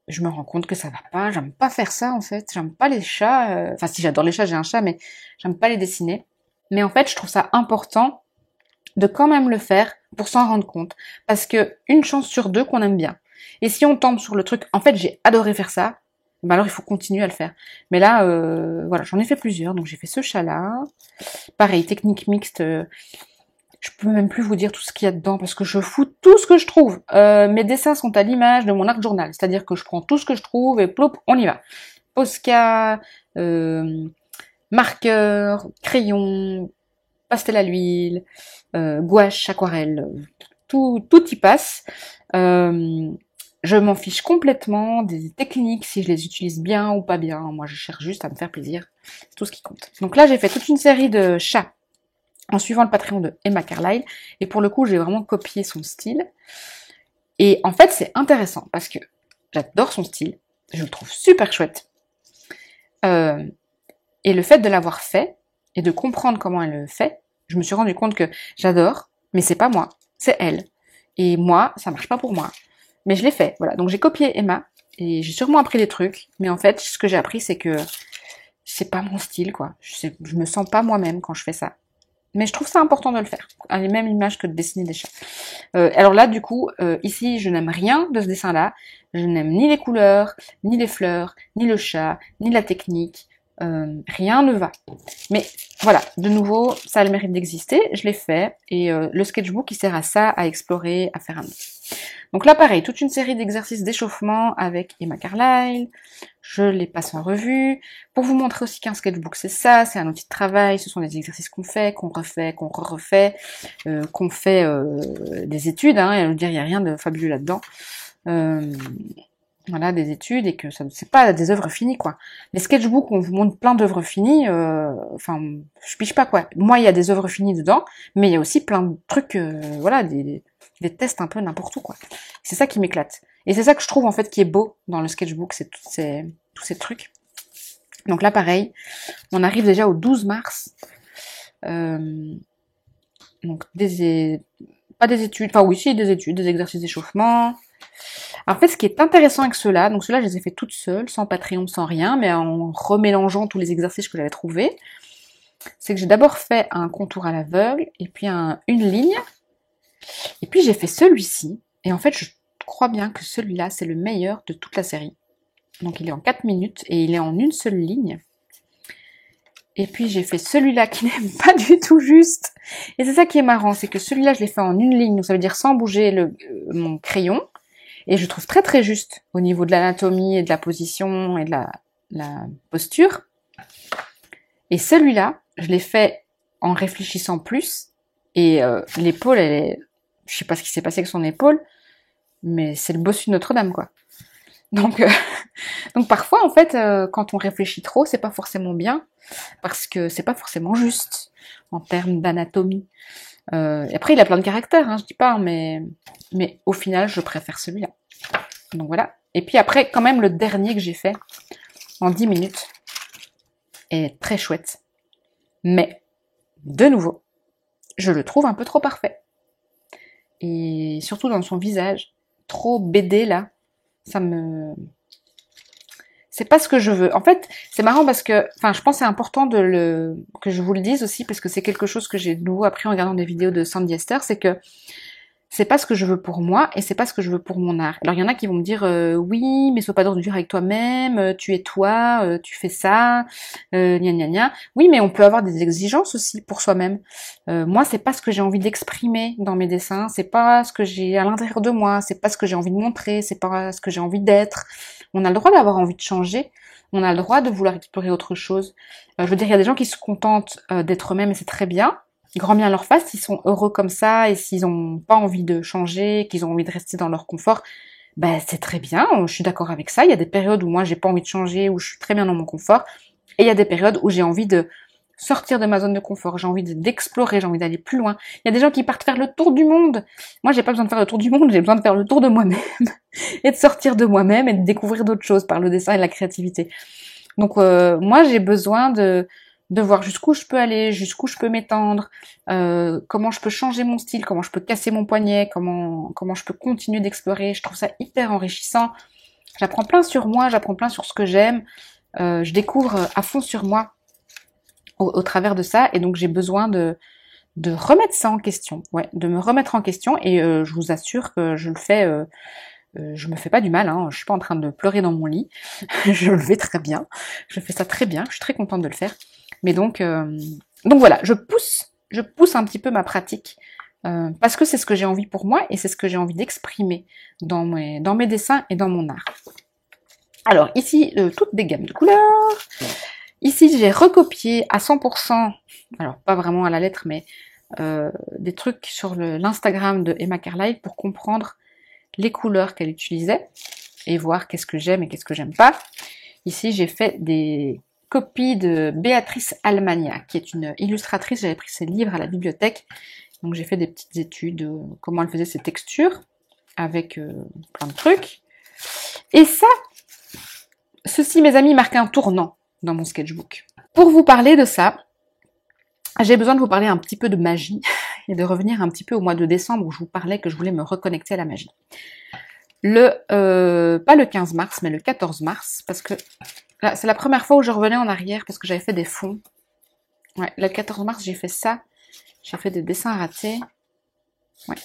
je me rends compte que ça va pas. J'aime pas faire ça en fait. J'aime pas les chats. Enfin, si j'adore les chats, j'ai un chat, mais j'aime pas les dessiner. Mais en fait, je trouve ça important de quand même le faire pour s'en rendre compte. Parce que une chance sur deux qu'on aime bien. Et si on tombe sur le truc, en fait j'ai adoré faire ça, ben alors il faut continuer à le faire. Mais là, voilà, j'en ai fait plusieurs. Donc j'ai fait ce chat-là. Pareil, technique mixte. Je peux même plus vous dire tout ce qu'il y a dedans parce que je fous tout ce que je trouve. Mes dessins sont à l'image de mon art journal. C'est-à-dire que je prends tout ce que je trouve et plop, on y va. Posca, marqueur, crayon, pastel à l'huile, gouache, aquarelle, tout y passe. Je m'en fiche complètement des techniques, si je les utilise bien ou pas bien. Moi, je cherche juste à me faire plaisir. C'est tout ce qui compte. Donc là, j'ai fait toute une série de chats en suivant le Patreon de Emma Carlyle. Et pour le coup, j'ai vraiment copié son style. Et en fait, c'est intéressant parce que j'adore son style. Je le trouve super chouette. Et le fait de l'avoir fait et de comprendre comment elle le fait, je me suis rendu compte que j'adore, mais c'est pas moi, c'est elle. Et moi, ça marche pas pour moi. Mais je l'ai fait, voilà. Donc j'ai copié Emma et j'ai sûrement appris des trucs, mais en fait, ce que j'ai appris, c'est que c'est pas mon style, quoi. Je me sens pas moi-même quand je fais ça. Mais je trouve ça important de le faire, à la même image que de dessiner des chats. Alors là, du coup, ici, je n'aime rien de ce dessin-là. Je n'aime ni les couleurs, ni les fleurs, ni le chat, ni la technique. Rien ne va. Mais voilà, de nouveau, ça a le mérite d'exister. Je l'ai fait. Et le sketchbook, il sert à ça, à explorer, à faire un mix. Donc là, pareil, toute une série d'exercices d'échauffement avec Emma Carlyle. Je les passe en revue. Pour vous montrer aussi qu'un sketchbook, c'est ça, c'est un outil de travail. Ce sont des exercices qu'on fait, qu'on refait, qu'on refait, qu'on fait des études. Hein, et je veux dire, il n'y a rien de fabuleux là-dedans. Voilà, des études et que ça c'est pas des œuvres finies, quoi. Les sketchbooks, on vous montre plein d'œuvres finies. Enfin, je piche pas quoi. Moi, il y a des œuvres finies dedans, mais il y a aussi plein de trucs, voilà, des tests un peu n'importe où, quoi. C'est ça qui m'éclate. Et c'est ça que je trouve en fait qui est beau dans le sketchbook, c'est tous ces trucs. Donc là, pareil, on arrive déjà au 12 mars. Donc pas des études, enfin oui, si des études, des exercices d'échauffement. En fait, ce qui est intéressant avec ceux-là, donc ceux-là, je les ai fait toutes seules, sans Patreon, sans rien, mais en remélangeant tous les exercices que j'avais trouvés, c'est que j'ai d'abord fait un contour à l'aveugle, et puis une ligne, et puis j'ai fait celui-ci, et en fait, je crois bien que celui-là, c'est le meilleur de toute la série. Donc il est en 4 minutes, et il est en une seule ligne. Et puis j'ai fait celui-là qui n'est pas du tout juste. Et c'est ça qui est marrant, c'est que celui-là, je l'ai fait en une ligne, donc ça veut dire sans bouger mon crayon. Et je trouve très très juste au niveau de l'anatomie et de la position et de la posture. Et celui-là, je l'ai fait en réfléchissant plus. Et l'épaule, je sais pas ce qui s'est passé avec son épaule, mais c'est le bossu de Notre-Dame, quoi. Donc parfois, en fait, quand on réfléchit trop, c'est pas forcément bien, parce que c'est pas forcément juste en termes d'anatomie. Et après, il a plein de caractères, hein, je dis pas, mais au final, je préfère celui-là. Donc voilà. Et puis après, quand même, le dernier que j'ai fait, en 10 minutes, est très chouette. Mais, de nouveau, je le trouve un peu trop parfait. Et surtout dans son visage, trop BD, là, c'est pas ce que je veux. En fait, c'est marrant parce que, enfin, je pense que c'est important que je vous le dise aussi, parce que c'est quelque chose que j'ai de nouveau appris en regardant des vidéos de Sandy Esther, c'est que c'est pas ce que je veux pour moi et c'est pas ce que je veux pour mon art. Alors il y en a qui vont me dire oui, mais sois pas dur avec toi-même, tu es toi, tu fais ça, gna gna gna. Oui, mais on peut avoir des exigences aussi pour soi-même. Moi, c'est pas ce que j'ai envie d'exprimer dans mes dessins, c'est pas ce que j'ai à l'intérieur de moi, c'est pas ce que j'ai envie de montrer, c'est pas ce que j'ai envie d'être. On a le droit d'avoir envie de changer, on a le droit de vouloir explorer autre chose. Je veux dire, il y a des gens qui se contentent d'être eux-mêmes et c'est très bien. Grand bien leur face, s'ils sont heureux comme ça et s'ils n'ont pas envie de changer, qu'ils ont envie de rester dans leur confort, ben c'est très bien, je suis d'accord avec ça. Il y a des périodes où moi j'ai pas envie de changer, où je suis très bien dans mon confort, et il y a des périodes où j'ai envie de sortir de ma zone de confort, j'ai envie d'explorer, j'ai envie d'aller plus loin. Il y a des gens qui partent faire le tour du monde. Moi j'ai pas besoin de faire le tour du monde, j'ai besoin de faire le tour de moi-même et de sortir de moi-même et de découvrir d'autres choses par le dessin et la créativité. Donc moi j'ai besoin de voir jusqu'où je peux aller, jusqu'où je peux m'étendre, comment je peux changer mon style, comment je peux casser mon poignet, comment je peux continuer d'explorer. Je trouve ça hyper enrichissant. J'apprends plein sur moi, j'apprends plein sur ce que j'aime. Je découvre à fond sur moi au travers de ça, et donc j'ai besoin de remettre ça en question, ouais, de me remettre en question, et je vous assure que je le fais. Je me fais pas du mal, hein, je suis pas en train de pleurer dans mon lit, je le fais très bien, je fais ça très bien, je suis très contente de le faire. Mais donc voilà, je pousse un petit peu ma pratique parce que c'est ce que j'ai envie pour moi et c'est ce que j'ai envie d'exprimer dans mes dessins et dans mon art. Alors ici, toutes des gammes de couleurs. Ici, j'ai recopié à 100%, alors pas vraiment à la lettre, mais des trucs sur l'Instagram de Emma Carlyle pour comprendre les couleurs qu'elle utilisait et voir qu'est-ce que j'aime et qu'est-ce que j'aime pas. Ici, j'ai fait des copies de Béatrice Almagna, qui est une illustratrice. J'avais pris ses livres à la bibliothèque, donc j'ai fait des petites études, comment elle faisait ses textures, avec plein de trucs. Et ça, ceci, mes amis, marque un tournant dans mon sketchbook. Pour vous parler de ça, j'ai besoin de vous parler un petit peu de magie et de revenir un petit peu au mois de décembre où je vous parlais que je voulais me reconnecter à la magie. Pas le 15 mars, mais le 14 mars, parce que là, c'est la première fois où je revenais en arrière parce que j'avais fait des fonds. Ouais, le 14 mars, j'ai fait ça. J'ai fait des dessins ratés. Ouais.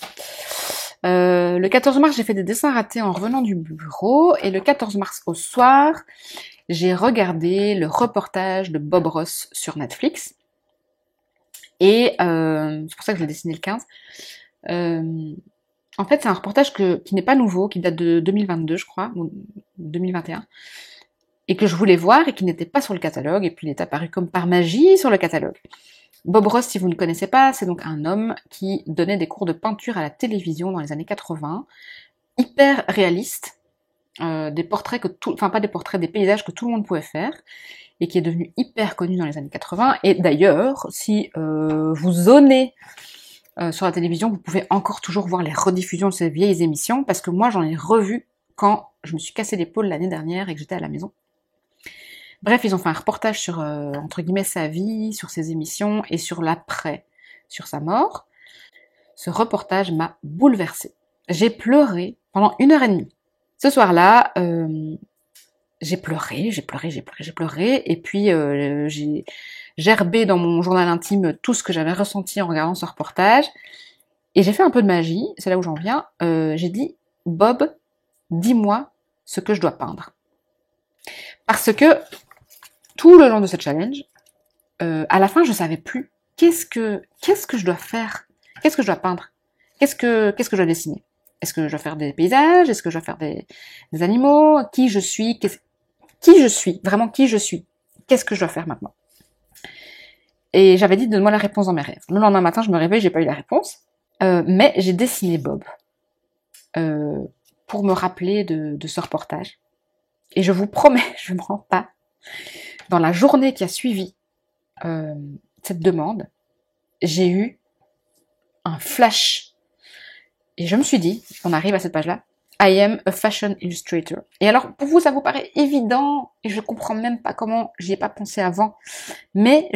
Le 14 mars, j'ai fait des dessins ratés en revenant du bureau. Et le 14 mars au soir, j'ai regardé le reportage de Bob Ross sur Netflix. Et c'est pour ça que je l'ai dessiné le 15. En fait, c'est un reportage qui n'est pas nouveau, qui date de 2022, je crois, ou 2021, et que je voulais voir et qui n'était pas sur le catalogue, et puis il est apparu comme par magie sur le catalogue. Bob Ross, si vous ne connaissez pas, c'est donc un homme qui donnait des cours de peinture à la télévision dans les années 80, hyper réaliste, des portraits pas des portraits, des paysages que tout le monde pouvait faire, et qui est devenu hyper connu dans les années 80. Et d'ailleurs, si vous zonez sur la télévision, vous pouvez encore toujours voir les rediffusions de ces vieilles émissions, parce que moi j'en ai revu quand je me suis cassé l'épaule l'année dernière et que j'étais à la maison. Bref, ils ont fait un reportage sur, entre guillemets, sa vie, sur ses émissions et sur l'après, sur sa mort. Ce reportage m'a bouleversée. J'ai pleuré pendant 1h30. Ce soir-là, j'ai pleuré, et puis j'ai gerbé dans mon journal intime tout ce que j'avais ressenti en regardant ce reportage, et j'ai fait un peu de magie, c'est là où j'en viens. J'ai dit, Bob, dis-moi ce que je dois peindre. Parce que tout le long de ce challenge, à la fin, je savais plus qu'est-ce que je dois faire, qu'est-ce que je dois peindre, qu'est-ce que je dois dessiner. Est-ce que je dois faire des paysages, est-ce que je dois faire des animaux, qui je suis, vraiment qui je suis, qu'est-ce que je dois faire maintenant. Et j'avais dit, donne-moi la réponse dans mes rêves. Le lendemain matin, je me réveille, j'ai pas eu la réponse, mais j'ai dessiné Bob pour me rappeler de ce reportage. Et je vous promets, je ne mens pas, dans la journée qui a suivi cette demande, j'ai eu un flash. Et je me suis dit, on arrive à cette page-là, I am a fashion illustrator. Et alors, pour vous, ça vous paraît évident, et je comprends même pas comment j'y ai pas pensé avant, mais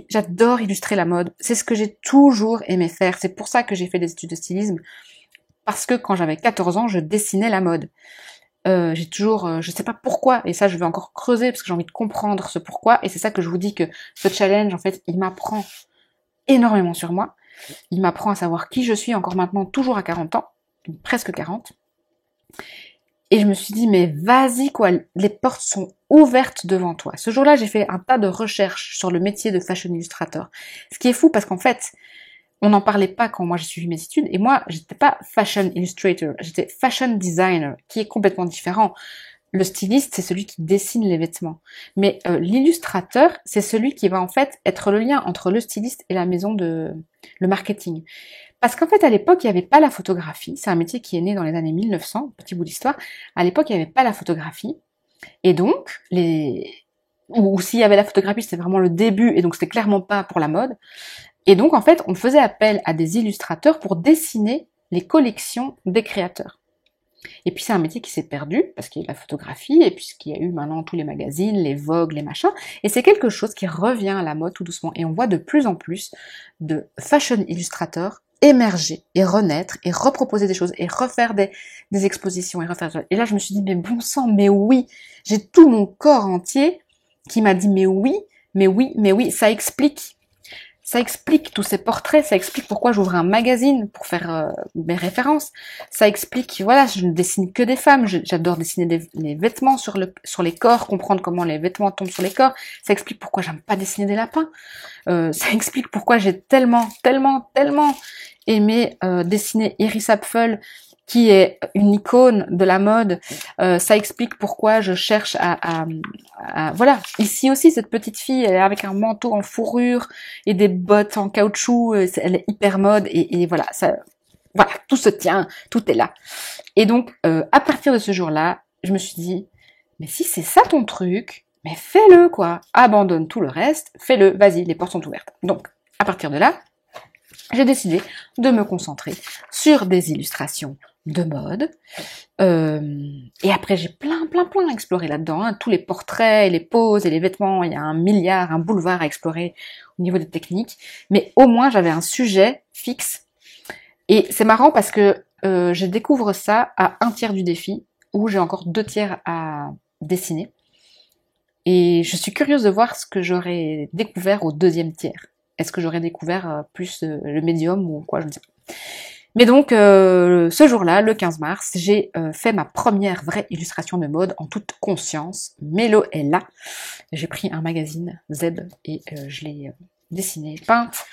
j'adore illustrer la mode. C'est ce que j'ai toujours aimé faire. C'est pour ça que j'ai fait des études de stylisme, parce que quand j'avais 14 ans, je dessinais la mode. J'ai toujours, je sais pas pourquoi, et ça je vais encore creuser parce que j'ai envie de comprendre ce pourquoi, et c'est ça que je vous dis que ce challenge, en fait, il m'apprend énormément sur moi. Il m'apprend à savoir qui je suis encore maintenant, toujours à 40 ans, presque 40. Et je me suis dit, mais vas-y quoi, les portes sont ouvertes devant toi. Ce jour-là, j'ai fait un tas de recherches sur le métier de fashion illustrator. Ce qui est fou parce qu'en fait, on n'en parlait pas quand moi j'ai suivi mes études. Et moi, j'étais pas fashion illustrator, j'étais fashion designer, qui est complètement différent. Le styliste, c'est celui qui dessine les vêtements. Mais l'illustrateur, c'est celui qui va en fait être le lien entre le styliste et la maison de le marketing. Parce qu'en fait, à l'époque, il n'y avait pas la photographie. C'est un métier qui est né dans les années 1900, petit bout d'histoire. À l'époque, il n'y avait pas la photographie. Et donc, ou s'il y avait la photographie, c'était vraiment le début, et donc c'était clairement pas pour la mode. Et donc, en fait, on faisait appel à des illustrateurs pour dessiner les collections des créateurs. Et puis, c'est un métier qui s'est perdu, parce qu'il y a eu la photographie, et puis qu'il y a eu maintenant tous les magazines, les Vogue, les machins. Et c'est quelque chose qui revient à la mode tout doucement. Et on voit de plus en plus de fashion illustrateurs émerger et renaître et reproposer des choses et refaire des expositions et refaire. Et là, je me suis dit, mais bon sang, mais oui, j'ai tout mon corps entier qui m'a dit, mais oui, mais oui, mais oui, ça explique tous ces portraits, ça explique pourquoi j'ouvre un magazine pour faire mes références. Ça explique, voilà, je ne dessine que des femmes, j'adore dessiner les vêtements sur les corps, comprendre comment les vêtements tombent sur les corps. Ça explique pourquoi j'aime pas dessiner des lapins. Ça explique pourquoi j'ai tellement aimé dessiner Iris Apfel, qui est une icône de la mode. Ça explique pourquoi je cherche voilà, ici aussi, cette petite fille, elle est avec un manteau en fourrure et des bottes en caoutchouc, elle est hyper mode, et voilà, voilà, tout se tient, tout est là. Et donc, à partir de ce jour-là, je me suis dit, mais si c'est ça ton truc, mais fais-le, quoi. Abandonne tout le reste, fais-le, vas-y, les portes sont ouvertes. Donc, à partir de là, j'ai décidé de me concentrer sur des illustrations de mode. Et après, j'ai plein exploré là-dedans. Hein. Tous les portraits, et les poses et les vêtements, il y a un boulevard à explorer au niveau des techniques. Mais au moins, j'avais un sujet fixe. Et c'est marrant parce que je découvre ça à un tiers du défi, où j'ai encore 2 tiers à dessiner. Et je suis curieuse de voir ce que j'aurais découvert au 2e tiers. Est-ce que j'aurais découvert plus le médium ou quoi, je ne sais pas. Mais donc, ce jour-là, le 15 mars, j'ai fait ma première vraie illustration de mode en toute conscience. Mélo est là. J'ai pris un magazine Z et je l'ai dessiné, peinte.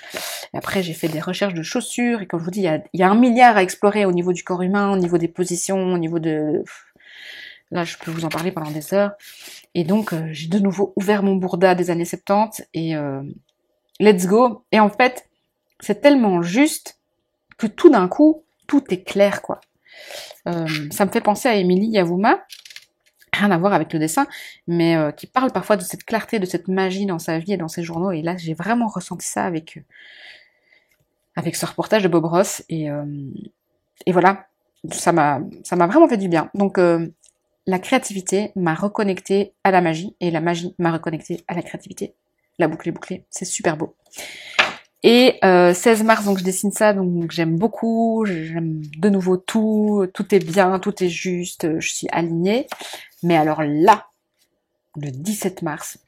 Et après, j'ai fait des recherches de chaussures. Et comme je vous dis, il y a 1 milliard à explorer au niveau du corps humain, au niveau des positions, au niveau de... Là, je peux vous en parler pendant des heures. Et donc, j'ai de nouveau ouvert mon bourda des années 70 et let's go. Et en fait, c'est tellement juste que tout d'un coup, tout est clair, quoi. Ça me fait penser à Émilie Yavouma, rien à voir avec le dessin, mais qui parle parfois de cette clarté, de cette magie dans sa vie et dans ses journaux. Et là, j'ai vraiment ressenti ça avec ce reportage de Bob Ross. Et voilà, ça m'a vraiment fait du bien. Donc, la créativité m'a reconnecté à la magie, et la magie m'a reconnecté à la créativité. La boucle est bouclée, c'est super beau. Et 16 mars, donc je dessine ça, donc j'aime beaucoup, j'aime de nouveau tout est bien, tout est juste, je suis alignée. Mais alors là, le 17 mars,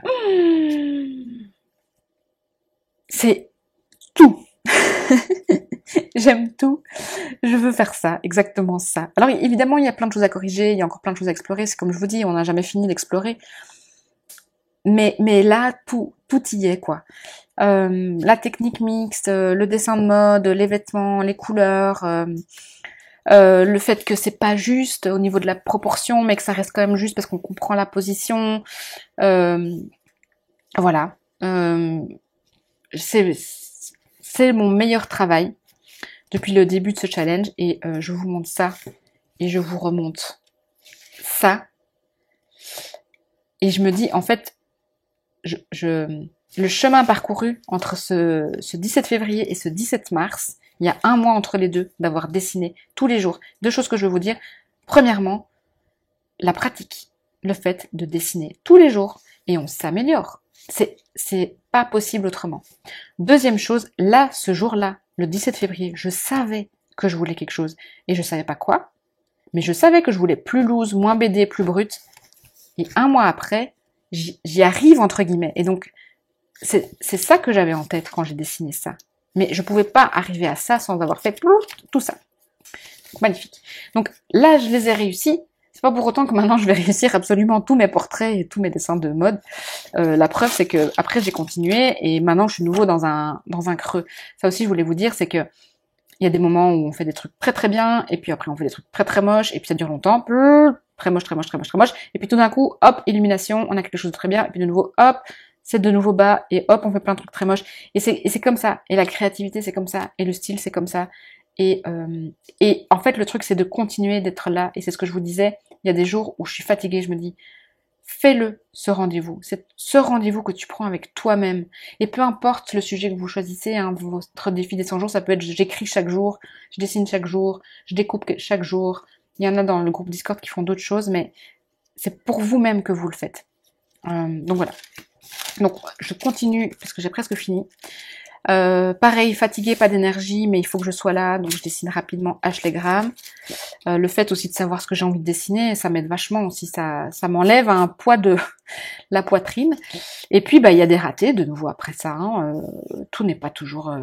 c'est tout. J'aime tout, je veux faire ça, exactement ça. Alors évidemment, il y a plein de choses à corriger, il y a encore plein de choses à explorer, c'est comme je vous dis, on n'a jamais fini d'explorer. Mais là, tout y est, quoi. La technique mixte, le dessin de mode, les vêtements, les couleurs, le fait que c'est pas juste au niveau de la proportion, mais que ça reste quand même juste parce qu'on comprend la position. Voilà. C'est mon meilleur travail depuis le début de ce challenge, et je vous montre ça et je vous remonte ça. Et je me dis, en fait, le chemin parcouru entre ce 17 février et ce 17 mars, il y a 1 mois entre les deux, d'avoir dessiné tous les jours. 2 choses que je veux vous dire. Premièrement, la pratique, le fait de dessiner tous les jours, et on s'améliore. C'est pas possible autrement. 2e chose, là, ce jour-là, le 17 février, je savais que je voulais quelque chose, et je savais pas quoi, mais je savais que je voulais plus loose, moins BD, plus brut, et 1 mois après, j'y arrive, entre guillemets. Et donc, c'est ça que j'avais en tête quand j'ai dessiné ça. Mais je pouvais pas arriver à ça sans avoir fait tout ça. Donc, magnifique. Donc là, je les ai réussis. C'est pas pour autant que maintenant je vais réussir absolument tous mes portraits et tous mes dessins de mode. La preuve, c'est que après j'ai continué et maintenant je suis nouveau dans un creux. Ça aussi, je voulais vous dire, c'est que il y a des moments où on fait des trucs très très bien et puis après on fait des trucs très très moches et puis ça dure longtemps, très moche, très moche, très moche, très moche. Et puis tout d'un coup, hop, illumination, on a quelque chose de très bien et puis de nouveau, hop, c'est de nouveau bas et hop, on fait plein de trucs très moches. Et c'est comme ça. Et la créativité, c'est comme ça. Et le style, c'est comme ça. Et en fait, le truc, c'est de continuer d'être là. Et c'est ce que je vous disais. Il y a des jours où je suis fatiguée, je me dis, fais-le, ce rendez-vous. C'est ce rendez-vous que tu prends avec toi-même. Et peu importe le sujet que vous choisissez, hein, votre défi des 100 jours, ça peut être j'écris chaque jour, je dessine chaque jour, je découpe chaque jour. Il y en a dans le groupe Discord qui font d'autres choses, mais c'est pour vous-même que vous le faites. Donc voilà. Donc je continue, parce que j'ai presque fini. Pareil, fatiguée, pas d'énergie, mais il faut que je sois là, donc je dessine rapidement Ashley Graham. Le fait aussi de savoir ce que j'ai envie de dessiner, ça m'aide vachement aussi, ça m'enlève un poids de la poitrine. Et puis il y a des ratés, de nouveau après ça, hein, tout n'est pas toujours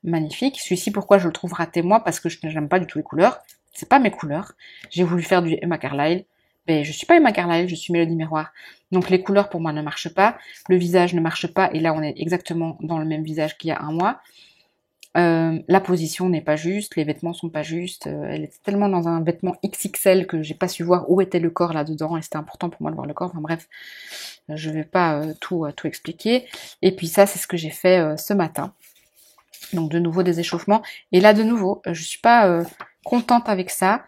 magnifique. Celui-ci, pourquoi je le trouve raté moi? Parce que je n'aime pas du tout les couleurs, c'est pas mes couleurs. J'ai voulu faire du Emma Carlyle, mais je suis pas Emma Carlyle, je suis Mélodie Miroir. Donc les couleurs pour moi ne marchent pas, le visage ne marche pas, et là on est exactement dans le même visage qu'il y a un mois. La position n'est pas juste, les vêtements sont pas justes, elle était tellement dans un vêtement XXL que j'ai pas su voir où était le corps là-dedans, et c'était important pour moi de voir le corps, enfin bref, je vais pas tout expliquer. Et puis ça, c'est ce que j'ai fait ce matin. Donc de nouveau des échauffements, et là de nouveau, je suis pas contente avec ça,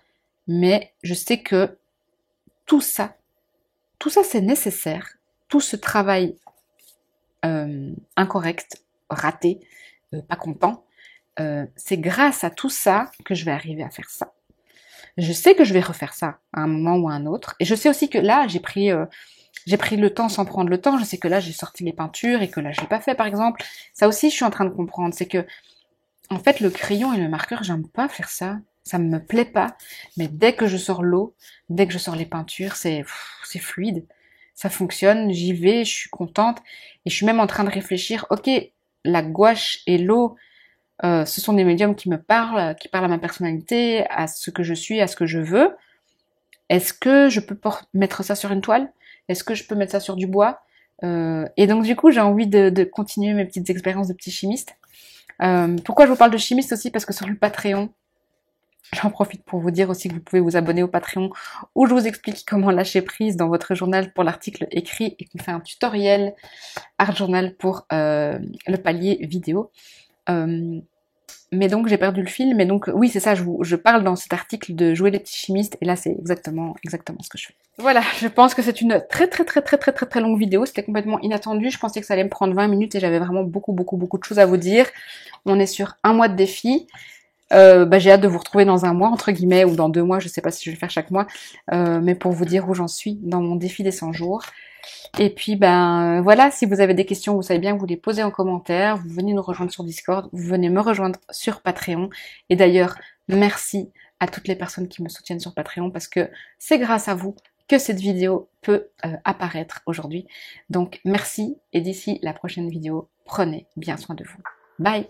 mais je sais que tout ça c'est nécessaire, tout ce travail incorrect, raté, pas content, c'est grâce à tout ça que je vais arriver à faire ça. Je sais que je vais refaire ça à un moment ou à un autre, et je sais aussi que là, j'ai pris le temps sans prendre le temps, je sais que là, j'ai sorti les peintures, et que là, je l'ai pas fait, par exemple. Ça aussi, je suis en train de comprendre, c'est que, en fait, le crayon et le marqueur, j'aime pas faire ça. Ça me plaît pas, mais dès que je sors l'eau, dès que je sors les peintures, c'est fluide, ça fonctionne, j'y vais, je suis contente, et je suis même en train de réfléchir, ok, la gouache et l'eau, ce sont des médiums qui me parlent, qui parlent à ma personnalité, à ce que je suis, à ce que je veux. Est-ce que je peux mettre ça sur une toile? Est-ce que je peux mettre ça sur du bois? Et donc du coup, j'ai envie de continuer mes petites expériences de petit chimiste. Pourquoi je vous parle de chimiste aussi? Parce que sur le Patreon, j'en profite pour vous dire aussi que vous pouvez vous abonner au Patreon où je vous explique comment lâcher prise dans votre journal pour l'article écrit et qu'on fait un tutoriel art journal pour le palier vidéo. Mais donc j'ai perdu le fil, mais donc oui c'est ça, je parle dans cet article de jouer les petits chimistes et là c'est exactement ce que je fais. Voilà, je pense que c'est une très longue vidéo, c'était complètement inattendu, je pensais que ça allait me prendre 20 minutes et j'avais vraiment beaucoup de choses à vous dire. On est sur un mois de défi. J'ai hâte de vous retrouver dans un mois, entre guillemets, ou dans 2 mois, je sais pas si je vais le faire chaque mois, mais pour vous dire où j'en suis dans mon défi des 100 jours. Et puis, voilà, si vous avez des questions, vous savez bien que vous les posez en commentaire, vous venez nous rejoindre sur Discord, vous venez me rejoindre sur Patreon. Et d'ailleurs, merci à toutes les personnes qui me soutiennent sur Patreon, parce que c'est grâce à vous que cette vidéo peut apparaître aujourd'hui. Donc, merci, et d'ici la prochaine vidéo, prenez bien soin de vous. Bye!